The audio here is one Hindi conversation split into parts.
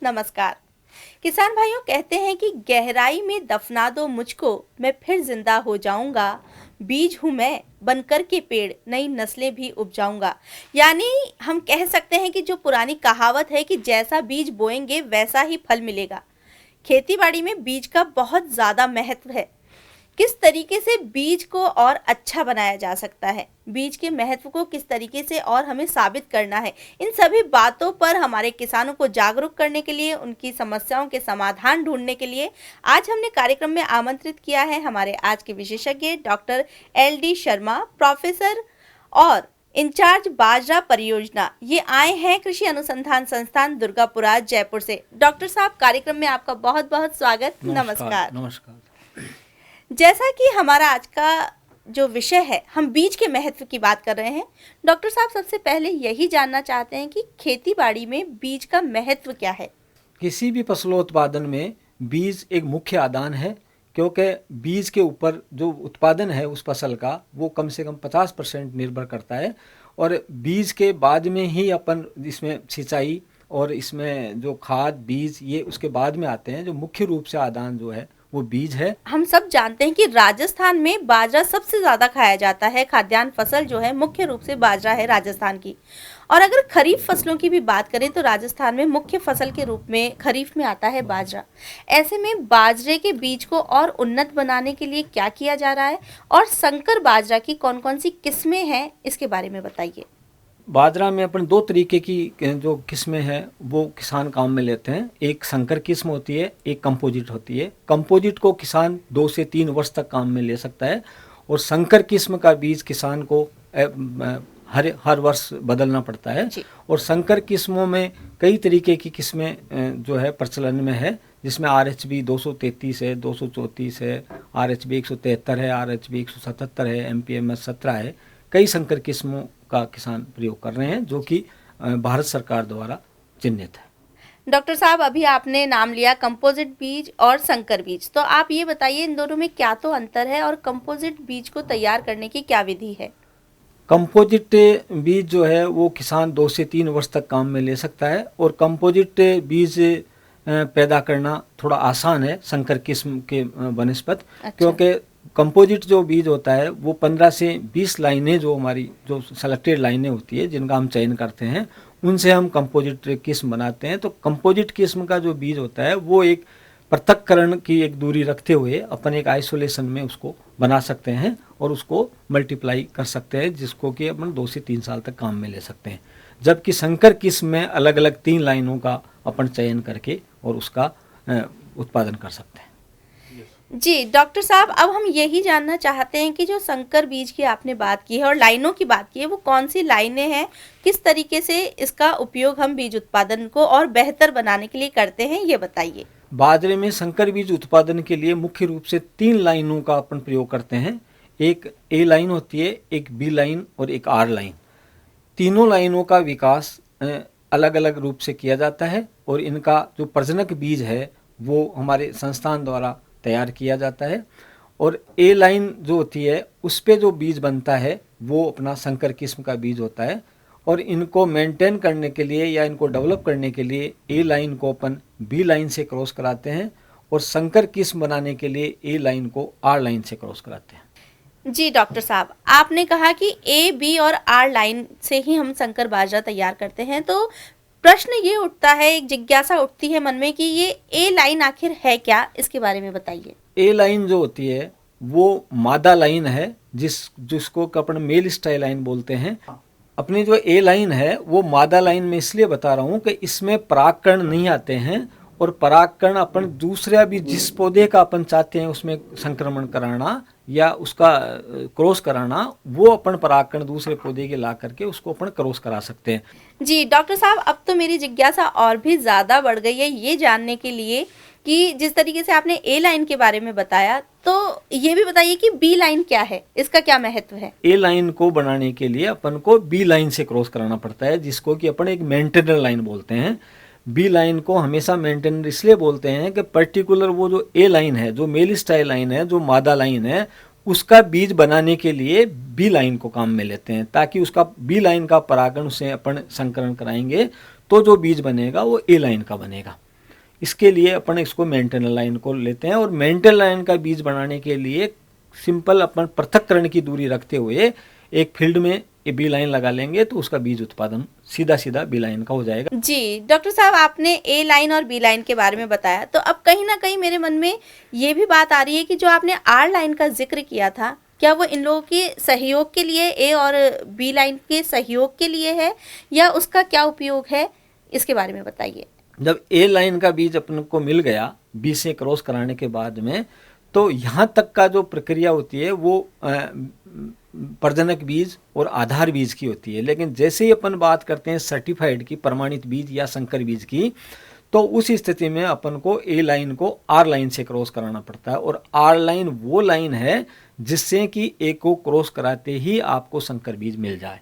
नमस्कार। किसान भाइयों कहते हैं कि गहराई में दफना दो मुझको, मैं फिर जिंदा हो जाऊंगा। बीज हूं मैं, बनकर के पेड़ नई नस्लें भी उपजाऊंगा। यानी हम कह सकते हैं कि जो पुरानी कहावत है कि जैसा बीज बोएंगे वैसा ही फल मिलेगा। खेतीबाड़ी में बीज का बहुत ज़्यादा महत्व है। किस तरीके से बीज को और अच्छा बनाया जा सकता है, बीज के महत्व को किस तरीके से और हमें साबित करना है, इन सभी बातों पर हमारे किसानों को जागरूक करने के लिए, उनकी समस्याओं के समाधान ढूंढने के लिए आज हमने कार्यक्रम में आमंत्रित किया है हमारे आज के विशेषज्ञ डॉक्टर LD शर्मा, प्रोफेसर और इंचार्ज बाजरा परियोजना। ये आए हैं कृषि अनुसंधान संस्थान दुर्गापुरा जयपुर से। डॉक्टर साहब, कार्यक्रम में आपका बहुत बहुत स्वागत। नमस्कार। नमस्कार। जैसा कि हमारा आज का जो विषय है, हम बीज के महत्व की बात कर रहे हैं। डॉक्टर साहब, सबसे पहले यही जानना चाहते हैं कि खेतीबाड़ी में बीज का महत्व क्या है। किसी भी फसलोत्पादन में बीज एक मुख्य आदान है, क्योंकि बीज के ऊपर जो उत्पादन है उस फसल का वो कम से कम 50% निर्भर करता है। और बीज के बाद में ही अपन इसमें सिंचाई और इसमें जो खाद बीज ये उसके बाद में आते हैं। जो मुख्य रूप से आदान जो है वो बीज है। हम सब जानते हैं कि राजस्थान में बाजरा सबसे ज्यादा खाया जाता है। खाद्यान्न फसल जो है मुख्य रूप से बाजरा है राजस्थान की। और अगर खरीफ फसलों की भी बात करें तो राजस्थान में मुख्य फसल के रूप में खरीफ में आता है बाजरा। ऐसे में बाजरे के बीज को और उन्नत बनाने के लिए क्या किया जा रहा है, और संकर बाजरा की कौन कौन सी किस्में हैं, इसके बारे में बताइए। बाजरा में अपन दो तरीके की जो किस्में हैं वो किसान काम में लेते हैं। एक संकर किस्म होती है, एक कंपोजिट होती है। कंपोजिट को किसान 2 से 3 वर्ष तक काम में ले सकता है, और संकर किस्म का बीज किसान को हर वर्ष बदलना पड़ता है। और संकर किस्मों में कई तरीके की किस्में जो है प्रचलन में है, जिसमें RHB 233 है, 234 है, RHB 173 है, RHB 177 है, MPMS 17 है। कई संकर किस्मों का किसान प्रयोग कर रहे हैं, जो कि भारत सरकार द्वारा चिन्हित है। डॉक्टर साहब, अभी आपने नाम लिया कंपोजिट बीज और संकर बीज, तो आप ये बताइए इन दोनों में क्या तो अंतर है, और कंपोजिट बीज को तैयार करने की क्या विधि है। कंपोजिट बीज जो है वो किसान 2 से 3 वर्ष तक काम में ले सकता है, और कंपोजिट बीज पैदा करना थोड़ा आसान है संकर किस्म के बनस्पत। अच्छा। क्योंकि कंपोजिट जो बीज होता है वो 15 से 20 लाइनें, जो हमारी जो सेलेक्टेड लाइनें होती है जिनका हम चयन करते हैं, उनसे हम कंपोजिट किस्म बनाते हैं। तो कंपोजिट किस्म का जो बीज होता है वो एक पृथक्करण की एक दूरी रखते हुए अपन एक आइसोलेशन में उसको बना सकते हैं और उसको मल्टीप्लाई कर सकते हैं, जिसको कि अपन 2 से 3 साल तक काम में ले सकते हैं। जबकि संकर किस्म में अलग अलग 3 लाइनों का अपन चयन करके और उसका उत्पादन कर सकते हैं। जी डॉक्टर साहब, अब हम यही जानना चाहते हैं कि जो संकर बीज की आपने बात की है और लाइनों की बात की है, वो कौन सी लाइनें हैं, किस तरीके से इसका उपयोग हम बीज उत्पादन को और बेहतर बनाने के लिए करते हैं, ये बताइए। बाजरे में संकर बीज उत्पादन के लिए मुख्य रूप से 3 लाइनों का अपन प्रयोग करते हैं। एक A लाइन होती है, एक B लाइन और एक R लाइन। तीनों लाइनों का विकास अलग अलग रूप से किया जाता है, और इनका जो प्रजनक बीज है वो हमारे संस्थान द्वारा तैयार किया जाता है। और A लाइन जो होती है उस पे जो बीज बनता है वो अपना संकर किस्म का बीज होता है। और इनको मेंटेन करने के लिए या इनको डेवलप करने के लिए A लाइन को अपन B लाइन से क्रॉस कराते हैं, और संकर किस्म बनाने के लिए A लाइन को R लाइन से क्रॉस कराते हैं। जी डॉक्टर साहब, आपने कहा कि A, B और R लाइन से ही हम संकर बाजरा तैयार करते हैं, तो प्रश्न ये उठता है, एक जिज्ञासा उठती है मन में कि ये A लाइन आखिर है क्या, इसके बारे में बताइए। A लाइन जो होती है वो मादा लाइन है, जिसको अपन मेल स्टाइल लाइन बोलते हैं। अपनी जो A लाइन है वो मादा लाइन में इसलिए बता रहा हूँ कि इसमें परागकण नहीं आते हैं, और परागकण अपन दूसरा भी जिस पौधे का अपन चाहते हैं उसमें संक्रमण कराना या उसका क्रॉस कराना, वो अपन परागकण दूसरे पौधे के ला करके उसको अपन क्रॉस करा सकते हैं। जी डॉक्टर साहब, अब तो मेरी जिज्ञासा और भी ज़्यादा बढ़ गई है ये जानने के लिए कि जिस तरीके से आपने A लाइन के बारे में बताया, तो ये भी बताइए कि B लाइन क्या है, इसका क्या महत्व है। A लाइन को बनाने के लिए अपन को B लाइन से क्रॉस कराना पड़ता है, जिसको कि अपन एक मेंटेनर लाइन बोलते हैं। B लाइन को हमेशा मेंटेनर इसलिए बोलते हैं कि पर्टिकुलर वो जो A लाइन है, जो मेल स्टाइल लाइन है, जो मादा लाइन है, उसका बीज बनाने के लिए B लाइन को काम में लेते हैं, ताकि उसका B लाइन का परागण से अपन संकरण कराएंगे तो जो बीज बनेगा वो A लाइन का बनेगा। इसके लिए अपन इसको मेंटेनर लाइन को लेते हैं और मेंटेनर लाइन का बीज बनाने के लिए सिंपल अपन पृथक्करण की दूरी रखते हुए एक फील्ड में ये बी लाइन लगा लेंगे तो उसका बीज उत्पादन सीधा सीधा बी लाइन का हो जाएगा। जी डॉक्टर साहब, आपने ए लाइन और बी लाइन के बारे में बताया, तो अब कहीं ना कहीं मेरे मन में ये भी बात आ रही है कि जो आपने आर लाइन का जिक्र किया था, क्या वो इन लोगों के सहयोग के लिए, ए और बी लाइन के सहयोग के लिए है, या उसका क्या उपयोग है, इसके बारे में बताइए। जब ए लाइन का बीज अपन को मिल गया बी से क्रॉस कराने के बाद में, तो यहाँ तक का जो प्रक्रिया होती है वो प्रजनक बीज और आधार बीज की होती है। लेकिन जैसे ही अपन बात करते हैं सर्टिफाइड की, प्रमाणित बीज या संकर बीज की, तो उस स्थिति में अपन को ए लाइन को आर लाइन से क्रॉस कराना पड़ता है। और आर लाइन वो लाइन है जिससे कि ए को क्रॉस कराते ही आपको संकर बीज मिल जाए।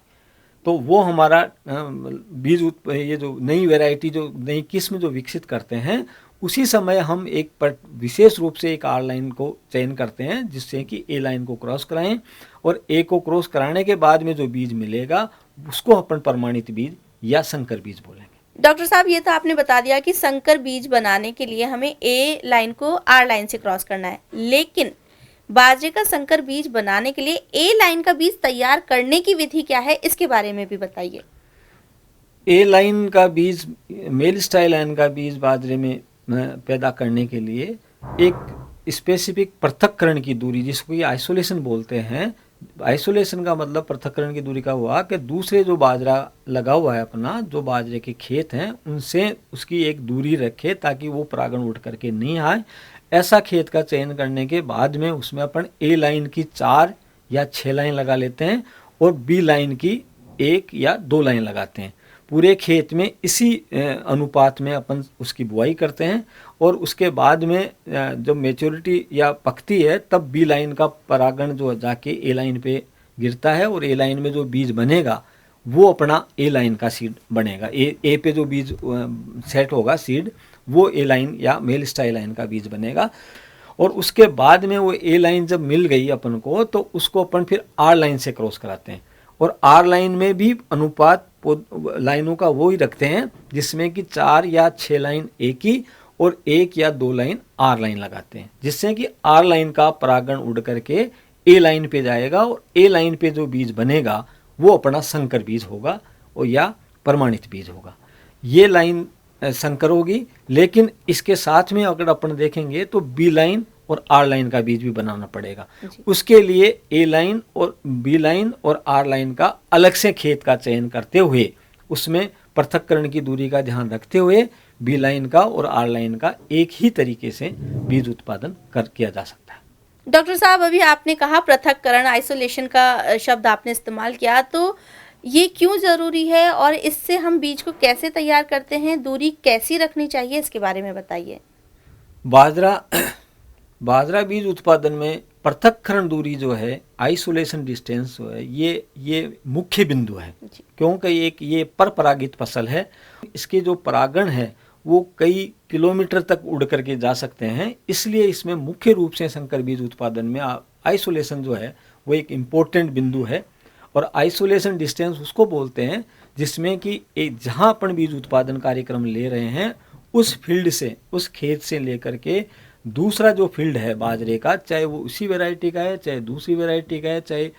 तो वो हमारा बीज ये जो नई वैरायटी, जो नई किस्म जो विकसित करते हैं, उसी समय हम एक विशेष रूप से एक आर लाइन को चयन करते हैं जिससे कि ए लाइन को क्रॉस कराएं, और ए को क्रॉस कराने के बाद में जो बीज मिलेगा उसको अपन प्रमाणित बीज या संकर बीज बोलेंगे। डॉक्टर साहब, ये तो आपने बता दिया कि संकर बीज बनाने के लिए हमें ए लाइन को आर लाइन से क्रॉस करना है, लेकिन बाजरे का संकर बीज बनाने के लिए ए लाइन का बीज तैयार करने की विधि क्या है, इसके बारे में भी बताइए। ए लाइन का बीज, मेल स्टाइल लाइन का बीज बाजरे में पैदा करने के लिए एक स्पेसिफिक पृथक्करण की दूरी, जिसको ये आइसोलेशन बोलते हैं। आइसोलेशन का मतलब पृथक्करण की दूरी का हुआ कि दूसरे जो बाजरा लगा हुआ है अपना, जो बाजरे के खेत हैं, उनसे उसकी एक दूरी रखे ताकि वो परागण उठ करके नहीं आए। ऐसा खेत का चयन करने के बाद में उसमें अपन ए लाइन की 4 या 6 लाइन लगा लेते हैं और बी लाइन की 1 या 2 लाइन लगाते हैं। पूरे खेत में इसी अनुपात में अपन उसकी बुआई करते हैं, और उसके बाद में जब मैच्योरिटी या पकती है तब बी लाइन का परागण जो जाके ए लाइन पे गिरता है, और ए लाइन में जो बीज बनेगा वो अपना ए लाइन का सीड बनेगा। ए पे जो बीज सेट होगा सीड, वो ए लाइन या मेल स्टाइल लाइन का बीज बनेगा। और उसके बाद में वो ए लाइन जब मिल गई अपन को, तो उसको अपन फिर आर लाइन से क्रॉस कराते हैं, और आर लाइन में भी अनुपात लाइनों का वो ही रखते हैं जिसमें कि 4 या 6 लाइन ए की और 1 या 2 लाइन आर लाइन लगाते हैं, जिससे कि आर लाइन का परागण उड़ करके ए लाइन पे जाएगा, और ए लाइन पे जो बीज बनेगा वो अपना संकर बीज होगा और या प्रमाणित बीज होगा। ये लाइन संकर होगी। लेकिन इसके साथ में अगर अपन देखेंगे तो बी लाइन और आर लाइन का बीज भी बनाना पड़ेगा। उसके लिए ए लाइन और बी लाइन और आर लाइन का अलग से खेत का चयन करते हुए, उसमें पृथक्करण की दूरी का ध्यान रखते हुए बी लाइन का और आर लाइन का एक ही तरीके से बीज उत्पादन किया जा सकता है। डॉक्टर साहब, अभी आपने कहा पृथक्करण, आइसोलेशन का शब्द आपने इस्तेमाल किया, तो ये क्यों ज़रूरी है और इससे हम बीज को कैसे तैयार करते हैं, दूरी कैसी रखनी चाहिए, इसके बारे में बताइए। बाजरा बीज उत्पादन में पृथक्करण दूरी जो है, आइसोलेशन डिस्टेंस जो है, ये मुख्य बिंदु है, क्योंकि ये परपरागित फसल है। इसके जो परागण है वो कई किलोमीटर तक उड़ करके जा सकते हैं, इसलिए इसमें मुख्य रूप से संकर बीज उत्पादन में आइसोलेशन जो है वो एक इम्पोर्टेंट बिंदु है। और आइसोलेशन डिस्टेंस उसको बोलते हैं जिसमें कि जहाँ अपन बीज उत्पादन कार्यक्रम ले रहे हैं उस फील्ड से, उस खेत से लेकर के दूसरा जो फील्ड है बाजरे का, चाहे वो उसी वैरायटी का है, चाहे दूसरी वैरायटी का है, चाहे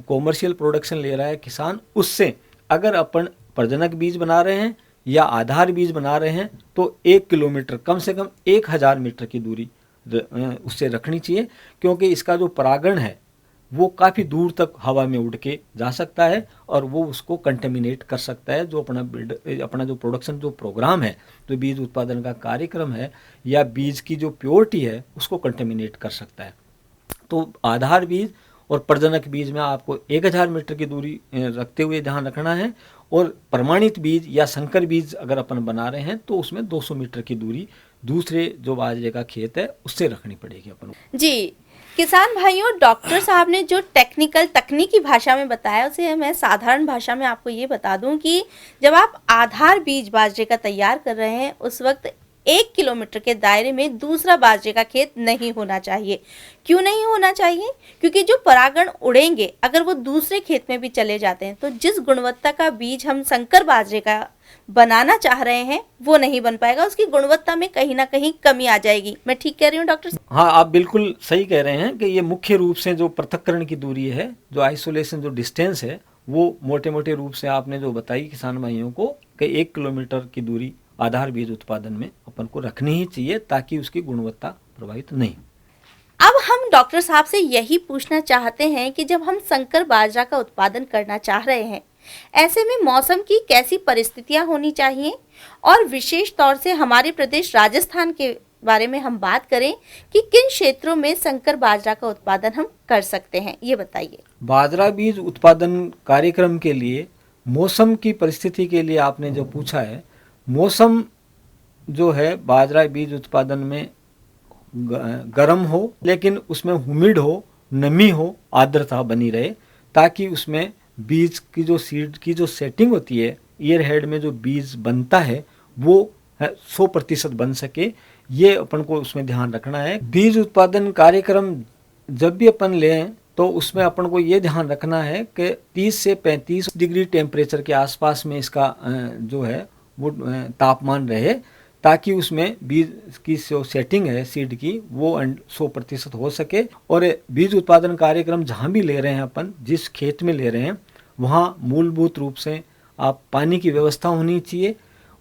कॉमर्शियल प्रोडक्शन ले रहा है किसान, उससे अगर अपन प्रजनक बीज बना रहे हैं या आधार बीज बना रहे हैं तो 1 किलोमीटर, कम से कम 1000 मीटर की दूरी उससे रखनी चाहिए, क्योंकि इसका जो परागण है वो काफ़ी दूर तक हवा में उड़ के जा सकता है और वो उसको कंटेमिनेट कर सकता है। जो अपना जो प्रोडक्शन जो प्रोग्राम है, जो बीज उत्पादन का कार्यक्रम है या बीज की जो प्योरिटी है, उसको कंटेमिनेट कर सकता है। तो आधार बीज और प्रजनक बीज में आपको 1000 मीटर की दूरी रखते हुए ध्यान रखना है, और प्रमाणित बीज या संकर बीज अगर अपन बना रहे हैं तो उसमें 200 मीटर की दूरी दूसरे जो बाजरे का खेत है उससे रखनी पड़ेगी अपन को। जी किसान भाइयों, डॉक्टर साहब ने जो तकनीकी भाषा में बताया उसे मैं साधारण भाषा में आपको ये बता दूं कि जब आप आधार बीज बाजरे का तैयार कर रहे हैं उस वक्त 1 किलोमीटर के दायरे में दूसरा बाजरे का खेत नहीं होना चाहिए। क्यों नहीं होना चाहिए? क्योंकि जो परागण उड़ेंगे अगर वो दूसरे खेत में भी चले जाते हैं तो जिस गुणवत्ता का बीज हम संकर बाजरे का बनाना चाह रहे हैं वो नहीं बन पाएगा, उसकी गुणवत्ता में कहीं ना कहीं कमी आ जाएगी। मैं ठीक कह रही हूँ डॉक्टर साहब? हाँ, आप बिल्कुल सही कह रहे हैं कि ये मुख्य रूप से जो पृथक्करण की दूरी है, जो आइसोलेशन, जो डिस्टेंस है, वो मोटे मोटे रूप से आपने जो बताई किसान भाइयों को कि 1 किलोमीटर की दूरी आधार बीज उत्पादन में अपन को रखनी ही चाहिए ताकि उसकी गुणवत्ता प्रभावित नहीं। अब हम डॉक्टर साहब से यही पूछना चाहते हैं कि जब हम संकर बाजरा का उत्पादन करना चाह रहे हैं, ऐसे में मौसम की कैसी परिस्थितियां होनी चाहिए, और विशेष तौर से हमारे प्रदेश राजस्थान के बारे में हम बात करें कि किन क्षेत्रों में संकर बाजरा का उत्पादन हम कर सकते हैं, ये बताइए। बाजरा बीज उत्पादन कार्यक्रम के लिए मौसम की परिस्थिति के लिए आपने जो पूछा है, मौसम जो है बाजरा बीज उत्पादन में गर्म हो, लेकिन उसमें ह्यूमिड हो, नमी हो, आर्द्रता बनी रहे, ताकि उसमें बीज की जो सीड की जो सेटिंग होती है, ईयर हेड में जो बीज बनता है वो 100% बन सके, ये अपन को उसमें ध्यान रखना है। बीज उत्पादन कार्यक्रम जब भी अपन लें तो उसमें अपन को ये ध्यान रखना है कि 30 से 35 डिग्री टेम्परेचर के आसपास में इसका जो है वो तापमान रहे, ताकि उसमें बीज की जो सेटिंग है सीड की वो 100% हो सके। और बीज उत्पादन कार्यक्रम जहाँ भी ले रहे हैं अपन, जिस खेत में ले रहे हैं, वहाँ मूलभूत रूप से आप पानी की व्यवस्था होनी चाहिए,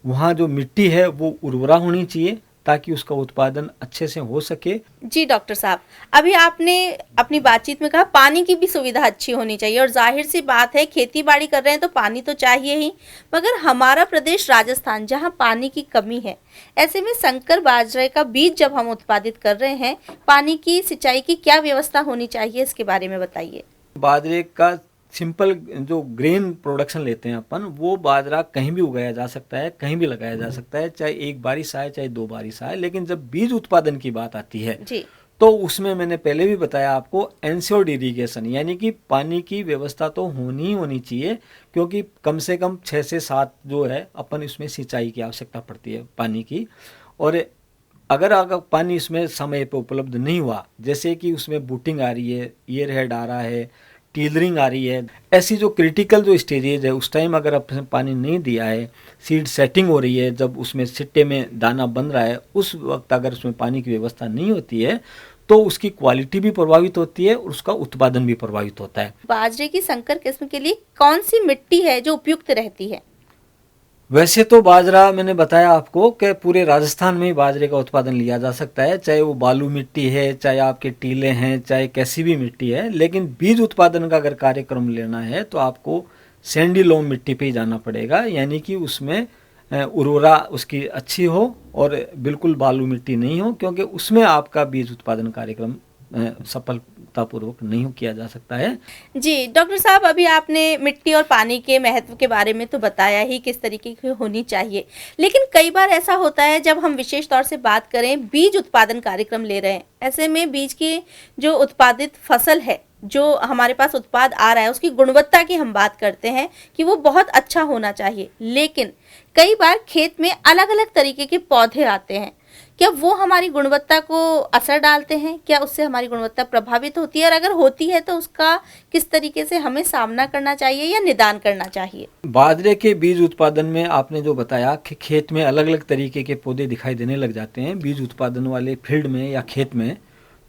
वहाँ जो मिट्टी है वो उर्वरा होनी चाहिए ताकि उसका उत्पादन अच्छे से हो सके। जी डॉक्टर साहब, अभी आपने अपनी बातचीत में कहा पानी की भी सुविधा अच्छी होनी चाहिए, और जाहिर सी बात है खेती बाड़ी कर रहे हैं तो पानी तो चाहिए ही, मगर हमारा प्रदेश राजस्थान जहां पानी की कमी है, ऐसे में संकर बाजरे का बीज जब हम उत्पादित कर रहे हैं, पानी की सिंचाई की क्या व्यवस्था होनी चाहिए, इसके बारे में बताइए। बाजरे का सिंपल जो ग्रेन प्रोडक्शन लेते हैं अपन, वो बाजरा कहीं भी उगाया जा सकता है, कहीं भी लगाया जा सकता है, चाहे एक बारिश आए चाहे 2 बारिश आए। लेकिन जब बीज उत्पादन की बात आती है जी, तो उसमें मैंने पहले भी बताया आपको, एंश्योर्ड इरिगेशन, यानी कि पानी की व्यवस्था तो होनी ही होनी चाहिए, क्योंकि कम से कम 6 से 7 जो है अपन इसमें सिंचाई की आवश्यकता पड़ती है पानी की। और अगर पानी इसमें समय पर उपलब्ध नहीं हुआ, जैसे कि उसमें बूटिंग आ रही है, ईयर हेड आ रहा है, टीलरिंग आ रही है, ऐसी जो क्रिटिकल जो स्टेजेज है उस टाइम अगर आपने पानी नहीं दिया है, सीड सेटिंग हो रही है, जब उसमें सिट्टे में दाना बन रहा है, उस वक्त अगर उसमें पानी की व्यवस्था नहीं होती है तो उसकी क्वालिटी भी प्रभावित होती है और उसका उत्पादन भी प्रभावित होता है। बाजरे की संकर किस्म के लिए कौन सी मिट्टी है जो उपयुक्त रहती है? वैसे तो बाजरा मैंने बताया आपको कि पूरे राजस्थान में ही बाजरे का उत्पादन लिया जा सकता है, चाहे वो बालू मिट्टी है, चाहे आपके टीले हैं, चाहे कैसी भी मिट्टी है। लेकिन बीज उत्पादन का अगर कार्यक्रम लेना है तो आपको सैंडी लोम मिट्टी पे ही जाना पड़ेगा, यानी कि उसमें उर्वरा उसकी अच्छी हो और बिल्कुल बालू मिट्टी नहीं हो, क्योंकि उसमें आपका बीज उत्पादन कार्यक्रम सफलतापूर्वक नहीं किया जा सकता है। जी डॉक्टर साहब, अभी आपने मिट्टी और पानी के महत्व के बारे में तो बताया ही किस तरीके की होनी चाहिए, लेकिन कई बार ऐसा होता है जब हम विशेष तौर से बात करें बीज उत्पादन कार्यक्रम ले रहे हैं, ऐसे में बीज की जो उत्पादित फसल है, जो हमारे पास उत्पाद आ रहा है, उसकी गुणवत्ता की हम बात करते हैं कि वो बहुत अच्छा होना चाहिए, लेकिन कई बार खेत में अलग अलग तरीके के पौधे आते हैं, क्या वो हमारी गुणवत्ता को असर डालते हैं? क्या उससे हमारी गुणवत्ता प्रभावित होती है, और अगर होती है तो उसका किस तरीके से हमें सामना करना चाहिए या निदान करना चाहिए? बाजरे के बीज उत्पादन में आपने जो बताया कि खेत में अलग अलग तरीके के पौधे दिखाई देने लग जाते हैं बीज उत्पादन वाले फील्ड में या खेत में,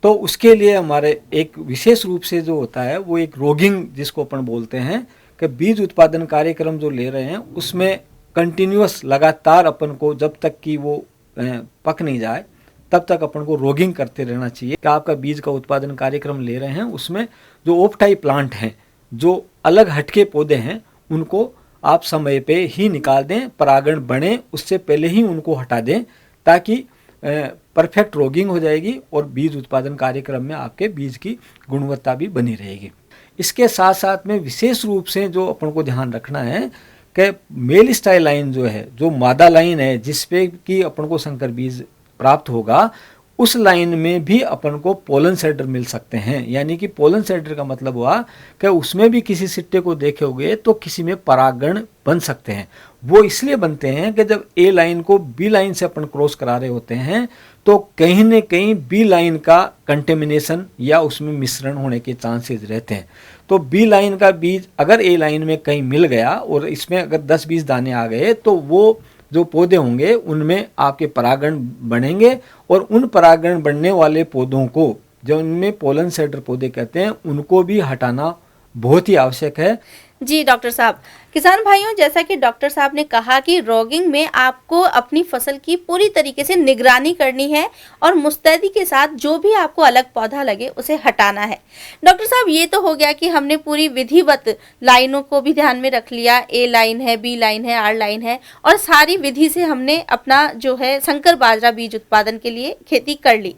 तो उसके लिए हमारे एक विशेष रूप से जो होता है वो एक रोगिंग जिसको अपन बोलते हैं, कि बीज उत्पादन कार्यक्रम जो ले रहे हैं उसमें कंटिन्यूअस लगातार अपन को जब तक कि वो पक नहीं जाए तब तक अपन को रोगिंग करते रहना चाहिए। कि आपका बीज का उत्पादन कार्यक्रम ले रहे हैं उसमें जो ओपटाई प्लांट हैं, जो अलग हटके पौधे हैं, उनको आप समय पे ही निकाल दें, परागण बने उससे पहले ही उनको हटा दें, ताकि परफेक्ट रोगिंग हो जाएगी और बीज उत्पादन कार्यक्रम में आपके बीज की गुणवत्ता भी बनी रहेगी। इसके साथ साथ में विशेष रूप से जो अपन को ध्यान रखना है कि मेल स्टाइल लाइन जो है, जो मादा लाइन है जिस पे कि अपन को संकर बीज प्राप्त होगा, उस लाइन में भी अपन को पोलन सेडर मिल सकते हैं। यानी कि पोलन सेडर का मतलब हुआ कि उसमें भी किसी सिट्टे को देखोगे तो किसी में परागण बन सकते हैं। वो इसलिए बनते हैं कि जब ए लाइन को बी लाइन से अपन क्रॉस करा रहे होते हैं तो कहीं न कहीं बी लाइन का कंटेमिनेशन या उसमें मिश्रण होने के चांसेस रहते हैं। तो बी लाइन का बीज अगर ए लाइन में कहीं मिल गया और इसमें अगर 10-20 दाने आ गए तो वो जो पौधे होंगे उनमें आपके परागण बनेंगे और उन परागण बनने वाले पौधों को, जो उनमें पोलन सेडर पौधे कहते हैं, उनको भी हटाना बहुत ही आवश्यक है। जी डॉक्टर साहब, किसान भाइयों, जैसा कि डॉक्टर साहब ने कहा कि रॉगिंग में आपको अपनी फसल की पूरी तरीके से निगरानी करनी है और मुस्तैदी के साथ जो भी आपको अलग पौधा लगे उसे हटाना है। डॉक्टर साहब, ये तो हो गया कि हमने पूरी विधिवत लाइनों को भी ध्यान में रख लिया, ए लाइन है, बी लाइन है, आर लाइन है, और सारी विधि से हमने अपना जो है संकर बाजरा बीज उत्पादन के लिए खेती कर ली।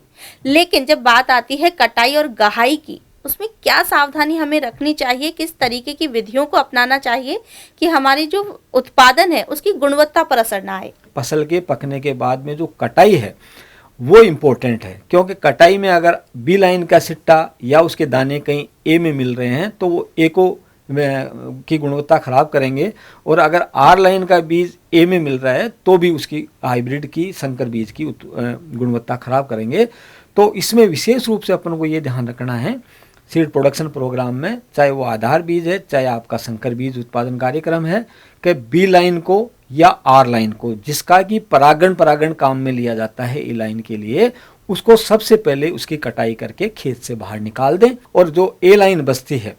लेकिन जब बात आती है कटाई और गहाई की, उसमें क्या सावधानी हमें रखनी चाहिए, किस तरीके की विधियों को अपनाना चाहिए कि हमारी जो उत्पादन है उसकी गुणवत्ता पर असर ना आए? फसल के पकने के बाद में जो कटाई है वो इम्पोर्टेंट है, क्योंकि कटाई में अगर बी लाइन का सिट्टा या उसके दाने कहीं ए में मिल रहे हैं तो वो ए को की गुणवत्ता खराब करेंगे, और अगर आर लाइन का बीज ए में मिल रहा है तो भी उसकी हाइब्रिड की, संकर बीज की गुणवत्ता खराब करेंगे। तो इसमें विशेष रूप से अपन को ये ध्यान रखना है सीड प्रोडक्शन प्रोग्राम में, चाहे वो आधार बीज है, चाहे आपका संकर बीज उत्पादन कार्यक्रम है, कि बी लाइन को या आर लाइन को, जिसका कि परागण काम में लिया जाता है ए लाइन के लिए, उसको सबसे पहले उसकी कटाई करके खेत से बाहर निकाल दें, और जो ए लाइन बचती है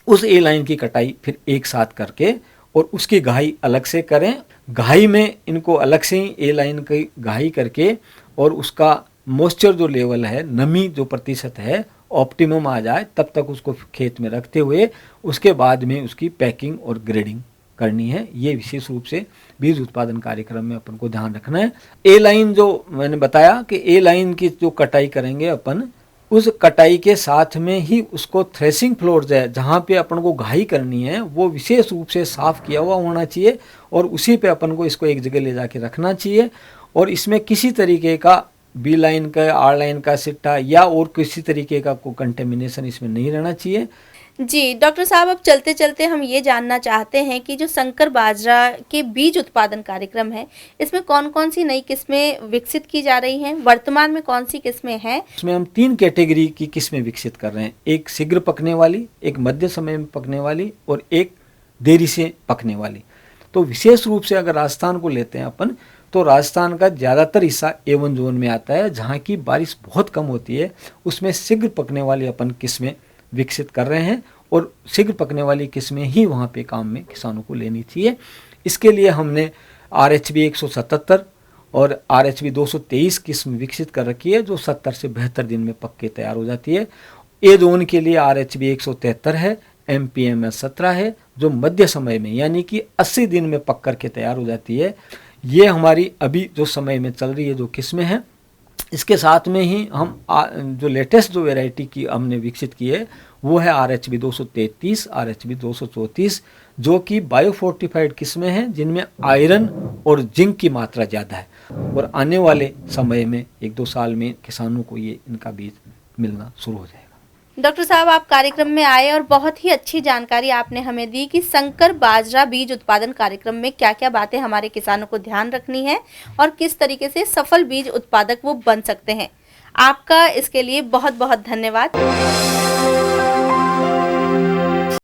उस ए लाइन की कटाई फिर एक साथ करके और उसकी घाई अलग से करें। घाई में इनको अलग से ही ए लाइन की घाई करके और उसका मॉइस्चर जो लेवल है, नमी जो प्रतिशत है, ऑप्टिमम आ जाए, तब तक उसको खेत में रखते हुए उसके बाद में उसकी पैकिंग और ग्रेडिंग करनी है। ये विशेष रूप से बीज उत्पादन कार्यक्रम में अपन को ध्यान रखना है। ए लाइन जो मैंने बताया कि ए लाइन की जो कटाई करेंगे अपन, उस कटाई के साथ में ही उसको थ्रेसिंग फ्लोर है जहाँ पे अपन को घाई करनी है वो विशेष रूप से साफ किया हुआ होना चाहिए, और उसी पे अपन को इसको एक जगह ले जाके रखना चाहिए। और इसमें किसी तरीके का बी लाइन का, आर लाइन का सिट्टा या और किसी तरीके का कोई कंटेमिनेशन इसमें नहीं रहना चाहिए। जी डॉक्टर साहब, अब चलते चलते हम ये जानना चाहते हैं कि जो संकर बाजरा के बीज उत्पादन कार्यक्रम है, इसमें कौन कौन सी नई किस्में विकसित की जा रही हैं, वर्तमान में कौन सी किस्में हैं? इसमें हम 3 कैटेगरी की किस्में विकसित कर रहे हैं, एक शीघ्र पकने वाली, एक मध्य समय में पकने वाली और एक देरी से पकने वाली। तो विशेष रूप से अगर राजस्थान को लेते हैं अपन, तो राजस्थान का ज़्यादातर हिस्सा A1 जोन में आता है, जहाँ की बारिश बहुत कम होती है। उसमें शीघ्र पकने वाली अपन किस्में विकसित कर रहे हैं, और शीघ्र पकने वाली किस्में ही वहाँ पे काम में किसानों को लेनी चाहिए। इसके लिए हमने RHB 177 और RHB 223 किस्म विकसित कर रखी है, जो 70 से 72 दिन में पक के तैयार हो जाती है। A जोन के लिए RHB 173 है, MPMS 17 है, जो मध्य समय में यानी कि 80 दिन में पक करके तैयार हो जाती है। ये हमारी अभी जो समय में चल रही है जो किस्में हैं। इसके साथ में ही हम जो लेटेस्ट जो वैरायटी की हमने विकसित की है वो है RHB 233, RHB 234, जो कि बायोफोर्टिफाइड किस्में हैं, जिनमें आयरन और जिंक की मात्रा ज़्यादा है, और आने वाले समय में 1-2 साल में किसानों को ये इनका बीज मिलना शुरू हो जाएगा। डॉक्टर साहब, आप कार्यक्रम में आए और बहुत ही अच्छी जानकारी आपने हमें दी कि संकर बाजरा बीज उत्पादन कार्यक्रम में क्या क्या बातें हमारे किसानों को ध्यान रखनी है और किस तरीके से सफल बीज उत्पादक वो बन सकते हैं। आपका इसके लिए बहुत बहुत धन्यवाद।